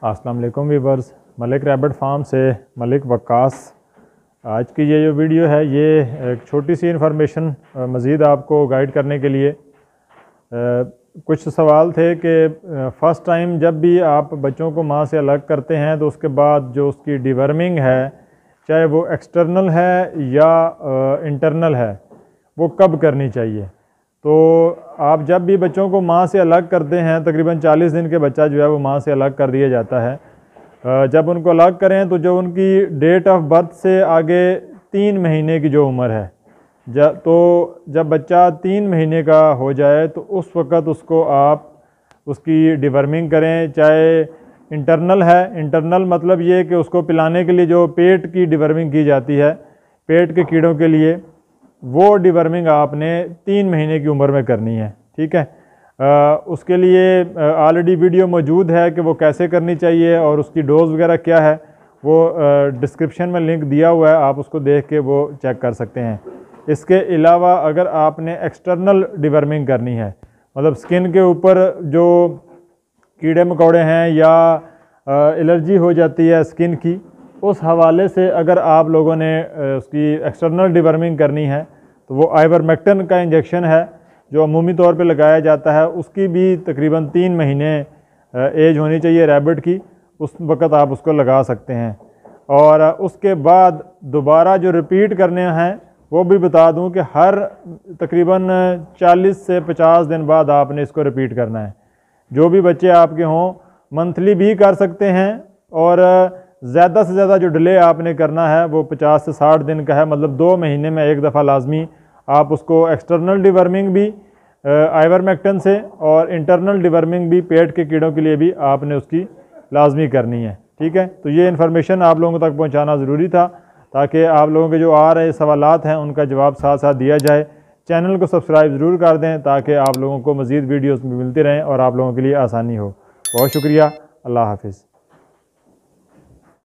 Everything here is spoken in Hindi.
अस्सलाम वालेकुम वीवर्स, मलिक रैबिट फार्म से मलिक वक्कास। आज की ये जो वीडियो है ये एक छोटी सी इन्फॉर्मेशन मज़ीद आपको गाइड करने के लिए कुछ सवाल थे कि फ़र्स्ट टाइम जब भी आप बच्चों को माँ से अलग करते हैं तो उसके बाद जो उसकी डिवर्मिंग है, चाहे वो एक्सटर्नल है या इंटरनल है, वो कब करनी चाहिए। तो आप जब भी बच्चों को माँ से अलग करते हैं, तकरीबन 40 दिन के बच्चा जो है वो माँ से अलग कर दिया जाता है। जब उनको अलग करें तो जो उनकी डेट ऑफ बर्थ से आगे 3 महीने की जो उम्र है, जब बच्चा 3 महीने का हो जाए तो उस वक़्त उसको आप उसकी डिवर्मिंग करें। चाहे इंटरनल है, इंटरनल मतलब ये कि उसको पिलाने के लिए जो पेट की डिवर्मिंग की जाती है, पेट के कीड़ों के लिए, वो डिवर्मिंग आपने 3 महीने की उम्र में करनी है। ठीक है, उसके लिए ऑलरेडी वीडियो मौजूद है कि वो कैसे करनी चाहिए और उसकी डोज वगैरह क्या है, वो डिस्क्रिप्शन में लिंक दिया हुआ है, आप उसको देख के वो चेक कर सकते हैं। इसके अलावा अगर आपने एक्सटर्नल डिवर्मिंग करनी है, मतलब स्किन के ऊपर जो कीड़े मकोड़े हैं या एलर्जी हो जाती है स्किन की, उस हवाले से अगर आप लोगों ने उसकी एक्सटर्नल डिवर्मिंग करनी है तो वो आइवरमेक्टिन का इंजेक्शन है जो अमूमी तौर पे लगाया जाता है। उसकी भी तकरीबन 3 महीने एज होनी चाहिए रैबिट की, उस वक़्त आप उसको लगा सकते हैं। और उसके बाद दोबारा जो रिपीट करने हैं वो भी बता दूं कि हर तकरीबन 40 से 50 दिन बाद आपने इसको रिपीट करना है। जो भी बच्चे आपके हों मंथली भी कर सकते हैं, और ज़्यादा से ज़्यादा जो डिले आपने करना है वो 50 से 60 दिन का है, मतलब 2 महीने में एक दफ़ा लाजमी आप उसको एक्सटर्नल डिवर्मिंग भी आइवरमेक्टिन से और इंटरनल डिवर्मिंग भी पेट के कीड़ों के लिए भी आपने उसकी लाजमी करनी है। ठीक है, तो ये इन्फॉर्मेशन आप लोगों तक पहुंचाना ज़रूरी था ताकि आप लोगों के जो आ रहे सवालात हैं उनका जवाब साथ साथ दिया जाए। चैनल को सब्सक्राइब ज़रूर कर दें ताकि आप लोगों को मज़ीद वीडियोज़ मिलती रहें और आप लोगों के लिए आसानी हो। बहुत शुक्रिया, अल्लाह हाफिज़।